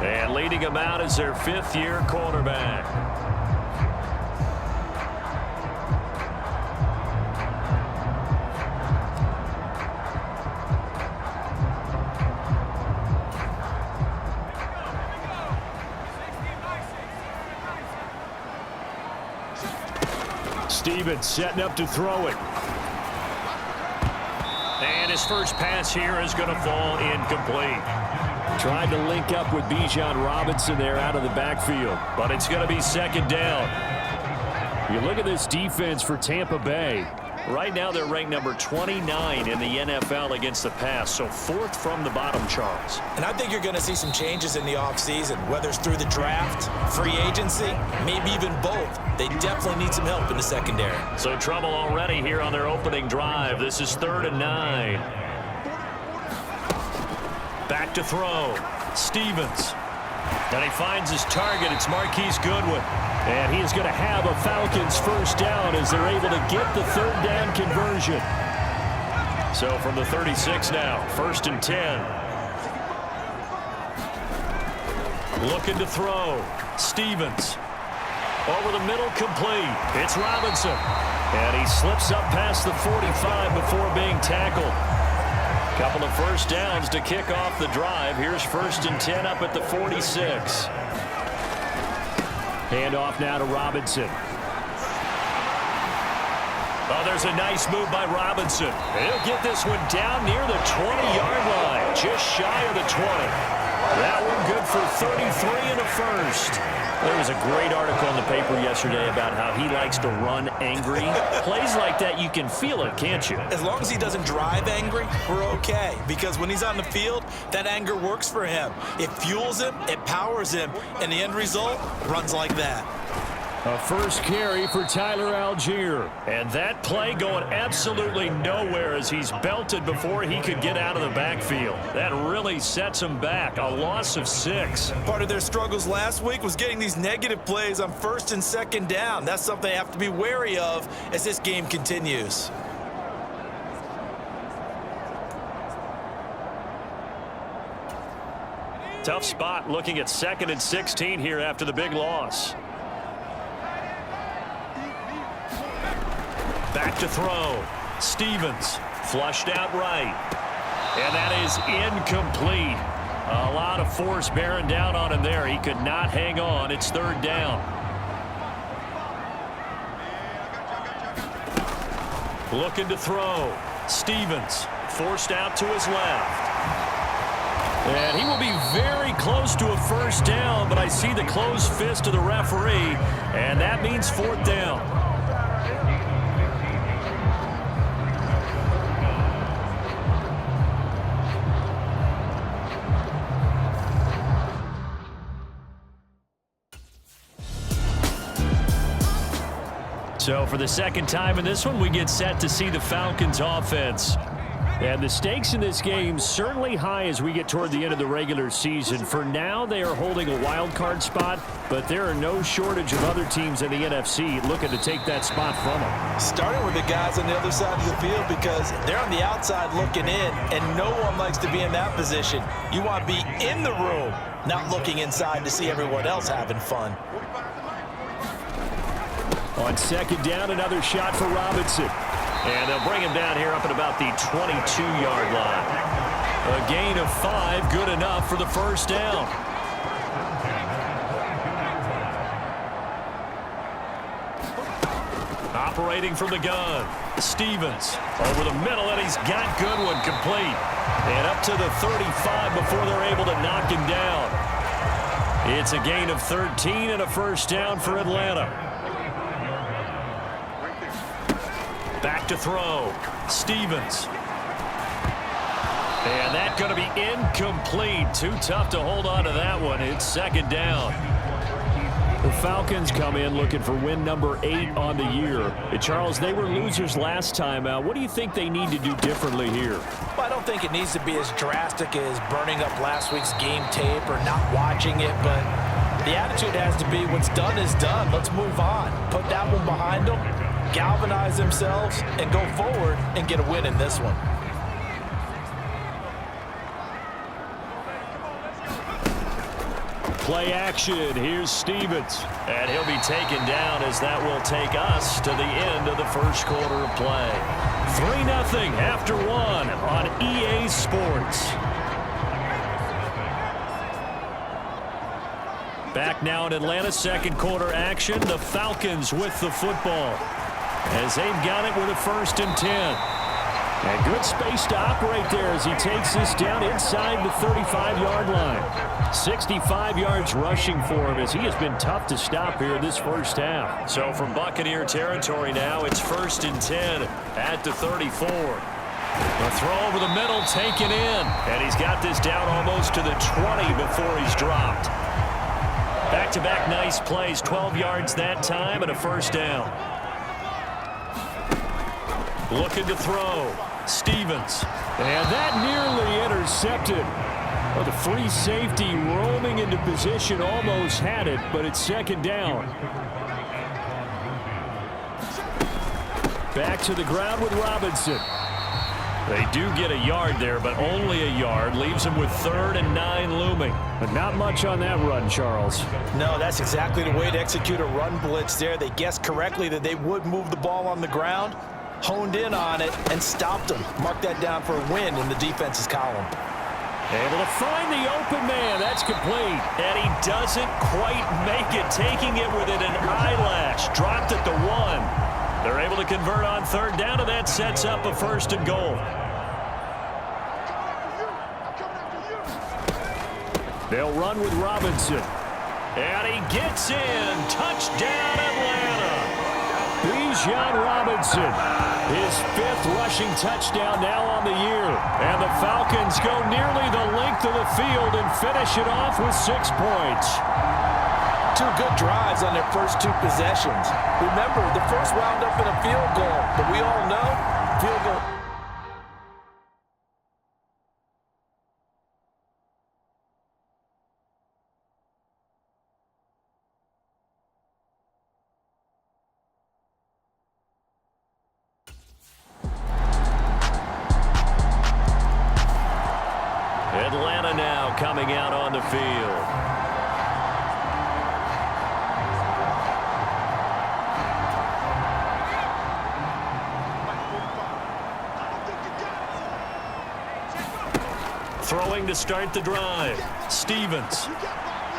And leading him out is their fifth-year cornerback. Stevens setting up to throw it. And his first pass here is going to fall incomplete. Tried to link up with Bijan Robinson there out of the backfield, but it's going to be second down. You look at this defense for Tampa Bay. Right now they're ranked number 29 in the NFL against the pass, so fourth from the bottom, Charles. And I think you're going to see some changes in the offseason, whether it's through the draft, free agency, maybe even both. They definitely need some help in the secondary. So trouble already here on their opening drive. This is 3rd and 9. Back to throw. Stevens. And he finds his target. It's Marquise Goodwin. And he is going to have a Falcons first down as they're able to get the third down conversion. So from the 36 now, 1st and 10. Looking to throw. Stevens. Over the middle, complete. It's Robinson. And he slips up past the 45 before being tackled. Couple of first downs to kick off the drive. Here's 1st and 10 up at the 46. Handoff now to Robinson. Oh, there's a nice move by Robinson. He'll get this one down near the 20-yard line, just shy of the 20. That one good for 33 and a first. There was a great article in the paper yesterday about how he likes to run angry. Plays like that, you can feel it, can't you? As long as he doesn't drive angry, we're okay. Because when he's on the field, that anger works for him. It fuels him, it powers him, and the end result runs like that. A first carry for Tyler Algier. And that play going absolutely nowhere as he's belted before he could get out of the backfield. That really sets him back. A loss of 6. Part of their struggles last week was getting these negative plays on 1st and 2nd down. That's something they have to be wary of as this game continues. Tough spot looking at 2nd and 16 here after the big loss. Back to throw. Stevens flushed out right. And that is incomplete. A lot of force bearing down on him there. He could not hang on. It's 3rd down. Looking to throw. Stevens forced out to his left. And he will be very close to a first down, but I see the closed fist of the referee, and that means 4th down. So for the second time in this one, we get set to see the Falcons offense. And the stakes in this game certainly high as we get toward the end of the regular season. For now, they are holding a wild card spot, but there are no shortage of other teams in the NFC looking to take that spot from them. Starting with the guys on the other side of the field because they're on the outside looking in, and no one likes to be in that position. You want to be in the room, not looking inside to see everyone else having fun. On 2nd down, another shot for Robinson. And they'll bring him down here up at about the 22-yard line. A gain of 5, good enough for the first down. Operating from the gun. Stevens over the middle, and he's got Goodwin complete. And up to the 35 before they're able to knock him down. It's a gain of 13 and a first down for Atlanta. Back to throw. Stevens. And that's going to be incomplete. Too tough to hold on to that one. It's 2nd down. The Falcons come in looking for win number 8 on the year. Charles, they were losers last time out. What do you think they need to do differently here? Well, I don't think it needs to be as drastic as burning up last week's game tape or not watching it, but the attitude has to be what's done is done. Let's move on. Put that one behind them, galvanize themselves, and go forward and get a win in this one. Play action. Here's Stevens. And he'll be taken down as that will take us to the end of the first quarter of play. 3-0 after one on EA Sports. Back now in Atlanta, second quarter action. The Falcons with the football as they've got it with a 1st and 10. And good space to operate there as he takes this down inside the 35-yard line. 65 yards rushing for him as he has been tough to stop here this first half. So from Buccaneer territory now, it's 1st and 10 at the 34. The throw over the middle taken in. And he's got this down almost to the 20 before he's dropped. Back-to-back nice plays, 12 yards that time and a 1st down. Looking to throw. Stevens. And that nearly intercepted. Well, the free safety roaming into position almost had it, but it's 2nd down. Back to the ground with Robinson. They do get a yard there, but only a yard. Leaves them with 3rd and 9 looming. But not much on that run, Charles. No, that's exactly the way to execute a run blitz there. They guessed correctly that they would move the ball on the ground, honed in on it, and stopped them. Mark that down for a win in the defense's column. Able to find the open man. That's complete. And he doesn't quite make it, taking it within an eyelash. Dropped at the 1. They're able to convert on 3rd down, and that sets up a 1st and goal. They'll run with Robinson. And he gets in. Touchdown, Atlanta. Bijan Robinson. His 5th rushing touchdown now on the year. And the Falcons go nearly the length of the field and finish it off with 6 points. 2 good drives on their first 2 possessions. Remember, the first wound up in a field goal, but we all know field goal. Atlanta now coming out on the field. Throwing to start the drive. Stevens.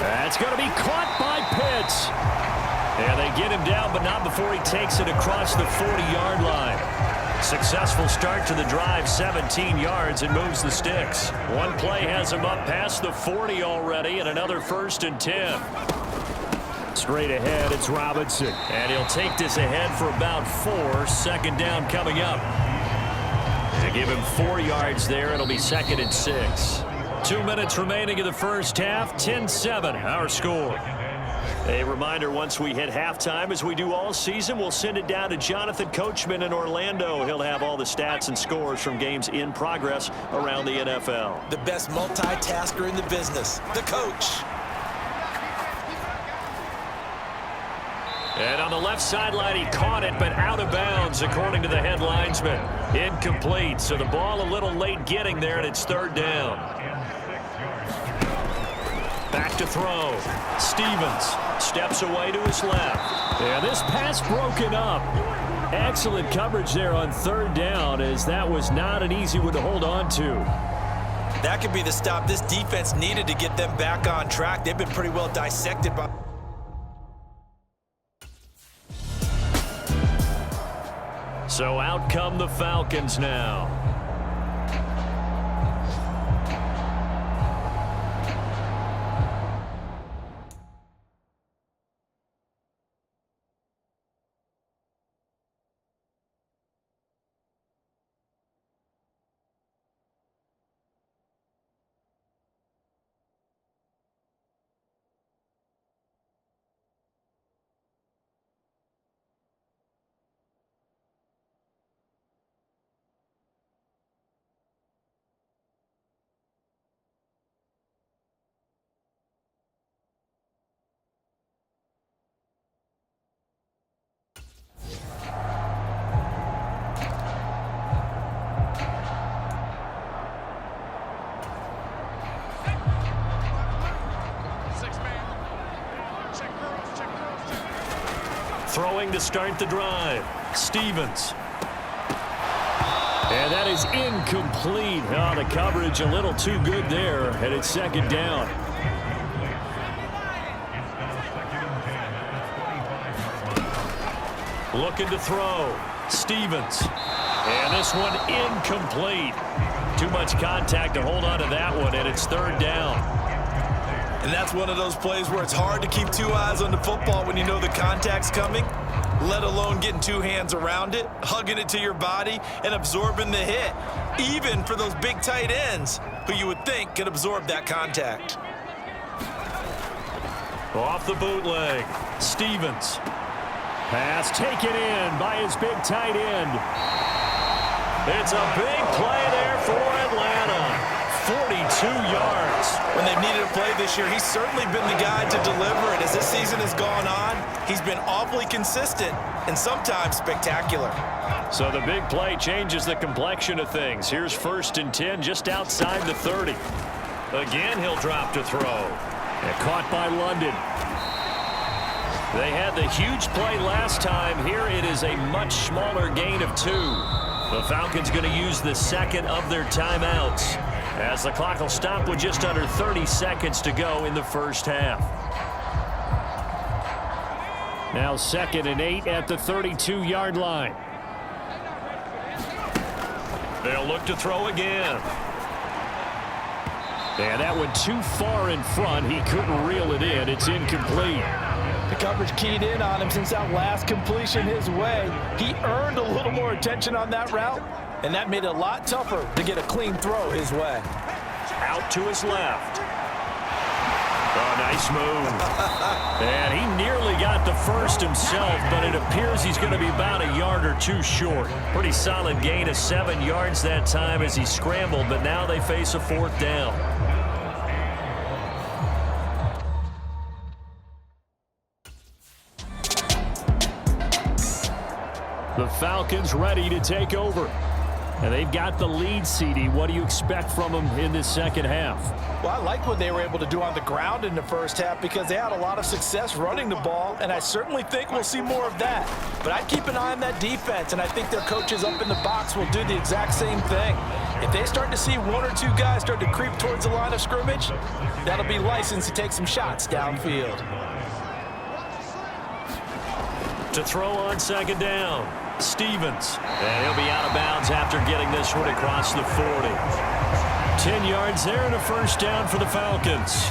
That's going to be caught by Pitts. And they get him down, but not before he takes it across the 40-yard line. Successful start to the drive, 17 yards, and moves the sticks. One play has him up past the 40 already, and another 1st and 10. Straight ahead, it's Robinson. And he'll take this ahead for about 4. 2nd down coming up. To give him 4 yards there, it'll be 2nd and 6. 2 minutes remaining in the first half, 10-7, our score. A reminder, once we hit halftime, as we do all season, we'll send it down to Jonathan Coachman in Orlando. He'll have all the stats and scores from games in progress around the NFL. The best multitasker in the business, the coach. And on the left sideline, he caught it, but out of bounds, according to the head linesman. Incomplete, so the ball a little late getting there, and it's 3rd down. Back to throw. Stevens steps away to his left. Yeah, this pass broken up. Excellent coverage there on 3rd down, as that was not an easy one to hold on to. That could be the stop this defense needed to get them back on track. They've been pretty well dissected by... So out come the Falcons now. Throwing to start the drive. Stevens. And that is incomplete. Oh, the coverage a little too good there, and it's second down. Looking to throw. Stevens. And this one incomplete. Too much contact to hold on to that one, and it's third down. And that's one of those plays where it's hard to keep two eyes on the football when you know the contact's coming, let alone getting two hands around it, hugging it to your body, and absorbing the hit, even for those big tight ends who you would think could absorb that contact. Off the bootleg. Stevens. Pass taken in by his big tight end. It's a big play there for Atlanta. 42 yards. When they've needed a play this year, he's certainly been the guy to deliver it. As this season has gone on, he's been awfully consistent and sometimes spectacular. So the big play changes the complexion of things. Here's 1st and 10 just outside the 30. Again, he'll drop to throw. And caught by London. They had the huge play last time. Here it is a much smaller gain of 2. The Falcons going to use the second of their timeouts, as the clock will stop with just under 30 seconds to go in the first half. Now 2nd and 8 at the 32-yard line. They'll look to throw again. And that one too far in front. He couldn't reel it in. It's incomplete. The coverage keyed in on him since that last completion his way. He earned a little more attention on that route, and that made it a lot tougher to get a clean throw his way. Out to his left. Oh, nice move. And he nearly got the first himself, but it appears he's going to be about a yard or 2 short. Pretty solid gain of 7 yards that time as he scrambled, but now they face a 4th down. The Falcons ready to take over. And they've got the lead, CD. What do you expect from them in this second half? Well, I like what they were able to do on the ground in the first half because they had a lot of success running the ball, and I certainly think we'll see more of that. But I'd keep an eye on that defense, and I think their coaches up in the box will do the exact same thing. If they start to see 1 or 2 guys start to creep towards the line of scrimmage, that'll be licensed to take some shots downfield. To throw on second down. Stevens. And he'll be out of bounds after getting this one across the 40. 10 yards there and a first down for the Falcons.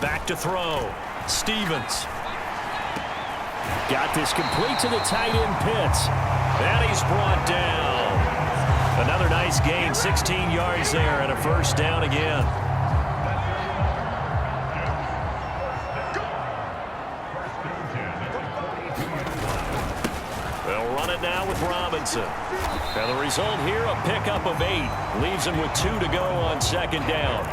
Back to throw. Stevens. Got this complete to the tight end Pitts. And he's brought down. Another nice gain, 16 yards there and a first down again. They'll run it now with Robinson. And the result here, a pickup of 8. Leaves him with 2 to go on second down.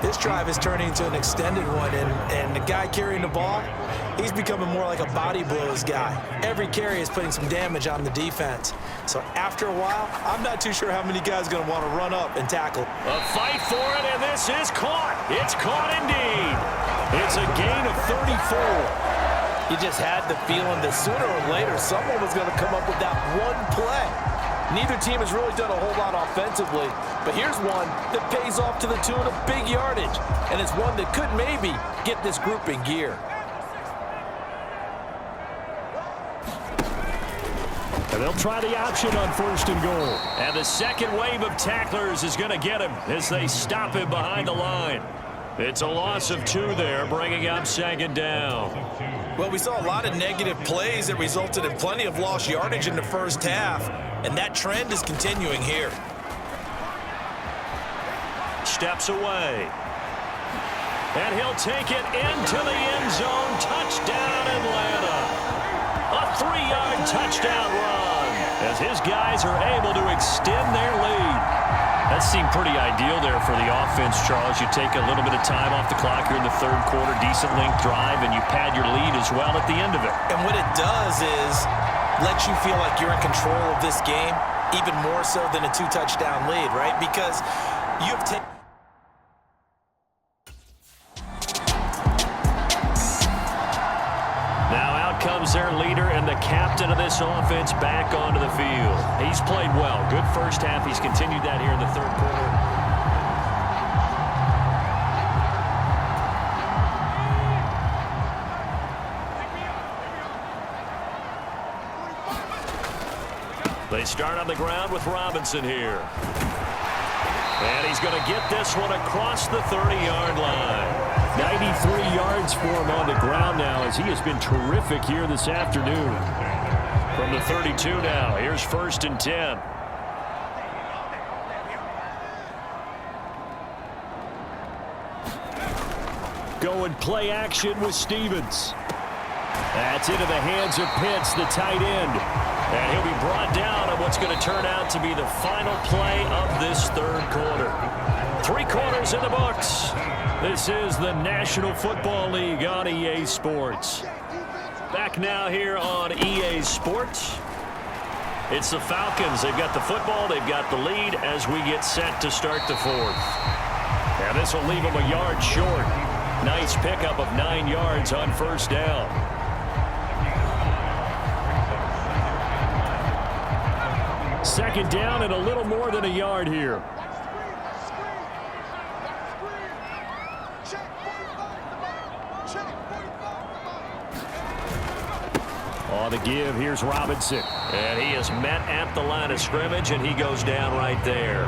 This drive is turning into an extended one, and the guy carrying the ball, he's becoming more like a body blows guy. Every carry is putting some damage on the defense. So after a while, I'm not too sure how many guys are going to want to run up and tackle. A fight for it, and this is caught. It's caught indeed. It's a gain of 34. You just had the feeling that sooner or later someone was going to come up with that one play. Neither team has really done a whole lot offensively, but here's one that pays off to the tune of big yardage, and it's one that could maybe get this group in gear. And they'll try the option on 1st and goal. And the second wave of tacklers is going to get him as they stop him behind the line. It's a loss of 2 there, bringing up second down. Well, we saw a lot of negative plays that resulted in plenty of lost yardage in the first half, and that trend is continuing here. Steps away. And he'll take it into the end zone. Touchdown, Atlanta. A 3-yard touchdown run as his guys are able to extend their lead. That seemed pretty ideal there for the offense, Charles. You take a little bit of time off the clock here in the third quarter, decent length drive, and you pad your lead as well at the end of it. And what it does is let you feel like you're in control of this game, even more so than a 2-touchdown lead, right? Because You have taken... Now out comes their leader and the captain of this offense back onto the field. He's played well. Good first half. He's continued that here in the third quarter. They start on the ground with Robinson here. And he's going to get this one across the 30-yard line. 93 yards for him on the ground now as he has been terrific here this afternoon. From the 32 now, here's 1st and 10. Going play action with Stevens. That's into the hands of Pitts, the tight end. And he'll be brought down on what's going to turn out to be the final play of this third quarter. 3 quarters in the books. This is the National Football League on EA Sports. Back now here on EA Sports. It's the Falcons. They've got the football. They've got the lead as we get set to start the fourth. And this will leave them a yard short. Nice pickup of 9 yards on 1st down. Second down and a little more than a yard here. On the give, here's Robinson. And he is met at the line of scrimmage, and he goes down right there.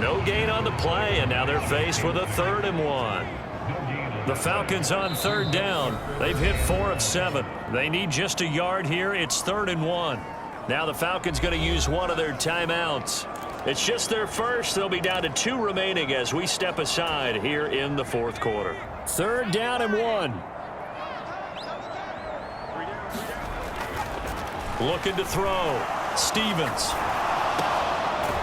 No gain on the play, and now they're faced with a 3rd and 1. The Falcons on 3rd down. They've hit 4 of 7. They need just a yard here. It's 3rd and 1. Now the Falcons going to use one of their timeouts. It's just their first. They'll be down to 2 remaining as we step aside here in the 4th quarter. 3rd down and 1. Looking to throw. Stevens.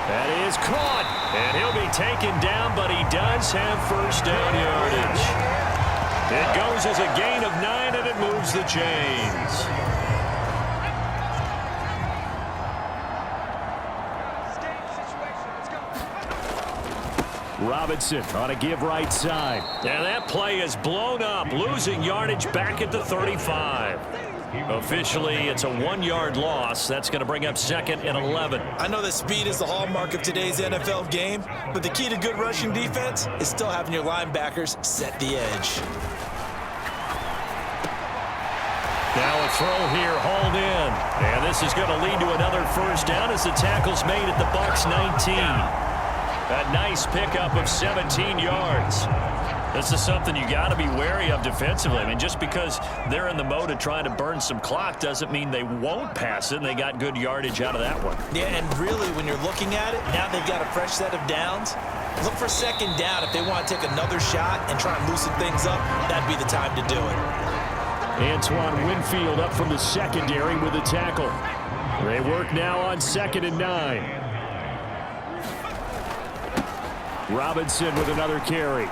That is caught. And he'll be taken down, but he does have 1st down yardage. It goes as a gain of 9, and it moves the chains. Robinson on a give right side. And that play is blown up, losing yardage back at the 35. Officially, it's a 1-yard loss. That's going to bring up 2nd and 11. I know that speed is the hallmark of today's NFL game, but the key to good rushing defense is still having your linebackers set the edge. Now a throw here, hauled in. And this is going to lead to another 1st down as the tackle's made at the Bucs 19. A nice pickup of 17 yards. This is something you got to be wary of defensively. I mean, just because they're in the mode of trying to burn some clock doesn't mean they won't pass it, and they got good yardage out of that one. Yeah, and really, when you're looking at it, now they've got a fresh set of downs. Look for 2nd down if they want to take another shot and try and loosen things up. That'd be the time to do it. Antoine Winfield up from the secondary with a tackle. They work now on 2nd and 9. Robinson with another carry.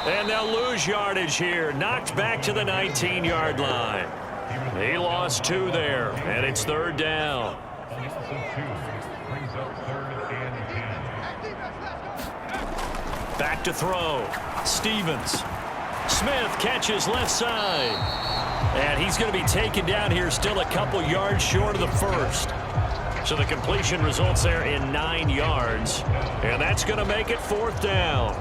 And they'll lose yardage here. Knocked back to the 19-yard line. He lost 2 there, and it's 3rd down. Back to throw. Stevens. Smith catches left side. And he's going to be taken down here, still a couple yards short of the 1st. So the completion results there in 9 yards. And that's going to make it 4th down.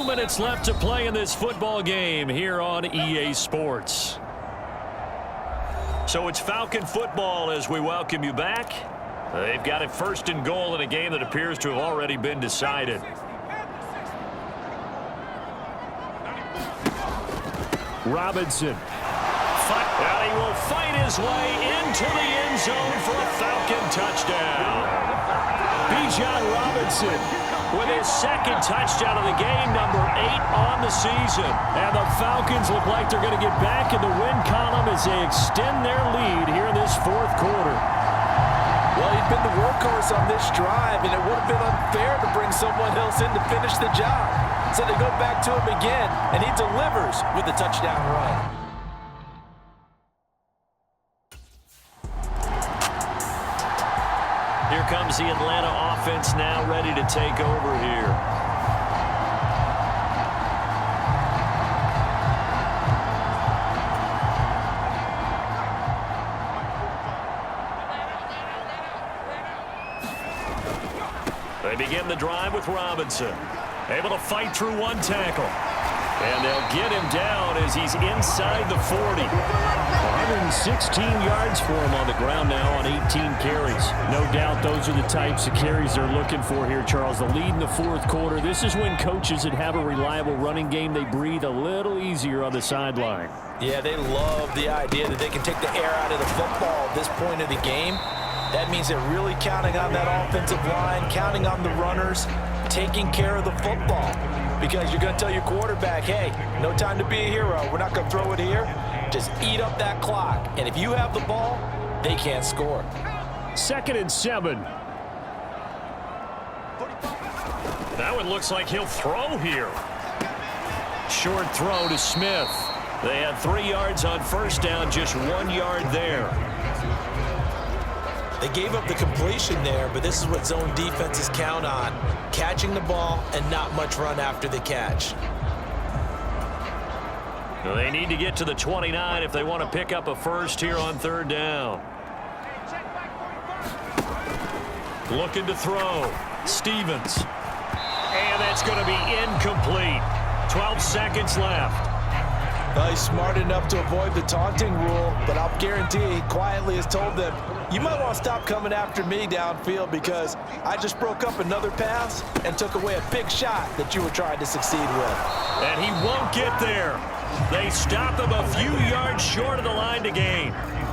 Minutes left to play in this football game here on EA Sports. So it's Falcon football as we welcome you back. They've got it 1st and goal in a game that appears to have already been decided. Robinson. And he will fight his way into the end zone for a Falcon touchdown. Bijan Robinson with his second touchdown of the game, number 8 on the season. And the Falcons look like they're going to get back in the win column as they extend their lead here in this fourth quarter. Well, he'd been the workhorse on this drive, and it would have been unfair to bring someone else in to finish the job. So they go back to him again, and he delivers with the touchdown run. Here comes the Atlanta offense now ready to take over here. They begin the drive with Robinson. Able to fight through one tackle. And they'll get him down as he's inside the 40. 116 yards for him on the ground now on 18 carries. No doubt those are the types of carries they're looking for here, Charles. The lead in the fourth quarter. This is when coaches that have a reliable running game, they breathe a little easier on the sideline. Yeah, they love the idea that they can take the air out of the football at this point of the game. That means they're really counting on that offensive line, counting on the runners, taking care of the football. Because you're going to tell your quarterback, hey, no time to be a hero. We're not going to throw it here. Just eat up that clock. And if you have the ball, they can't score. 2nd and 7. That one looks like he'll throw here. Short throw to Smith. They had 3 yards on first down, just 1 yard there. They gave up the completion there, but this is what zone defenses count on. Catching the ball and not much run after the catch. Well, they need to get to the 29 if they want to pick up a first here on 3rd down. Looking to throw. Stevens. And that's going to be incomplete. 12 seconds left. He's smart enough to avoid the taunting rule, but I'll guarantee he quietly has told them, you might want to stop coming after me downfield because I just broke up another pass and took away a big shot that you were trying to succeed with. And he won't get there. They stop him a few yards short of the line to gain.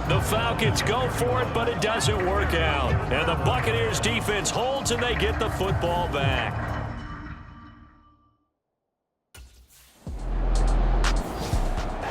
The Falcons go for it, but it doesn't work out. And the Buccaneers defense holds and they get the football back.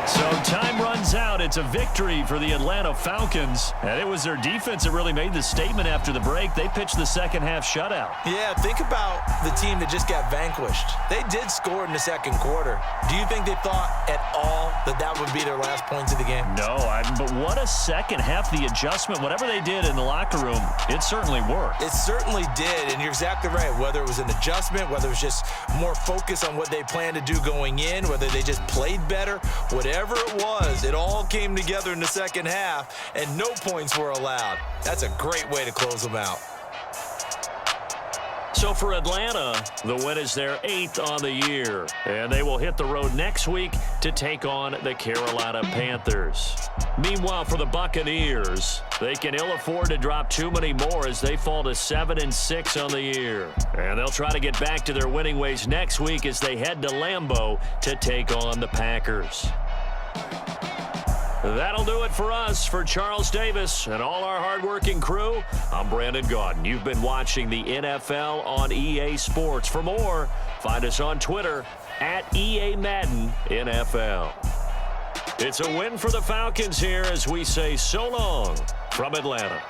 So time runs out. It's a victory for the Atlanta Falcons. And it was their defense that really made the statement after the break. They pitched the second half shutout. Yeah, think about the team that just got vanquished. They did score in the second quarter. Do you think they thought at all that that would be their last points of the game? No, but what a second half. The adjustment, whatever they did in the locker room, it certainly worked. It certainly did, and you're exactly right. Whether it was an adjustment, whether it was just more focus on what they planned to do going in, whether they just played better, whatever it was, it all came together in the second half, and no points were allowed. That's a great way to close them out. So for Atlanta, the win is their 8th on the year. And they will hit the road next week to take on the Carolina Panthers. Meanwhile, for the Buccaneers, they can ill afford to drop too many more as they fall to 7-6 on the year. And they'll try to get back to their winning ways next week as they head to Lambeau to take on the Packers. That'll do it for us. For Charles Davis and all our hardworking crew, I'm Brandon Gaudin. You've been watching the NFL on EA Sports. For more, find us on Twitter at EA Madden NFL. It's a win for the Falcons here as we say so long from Atlanta.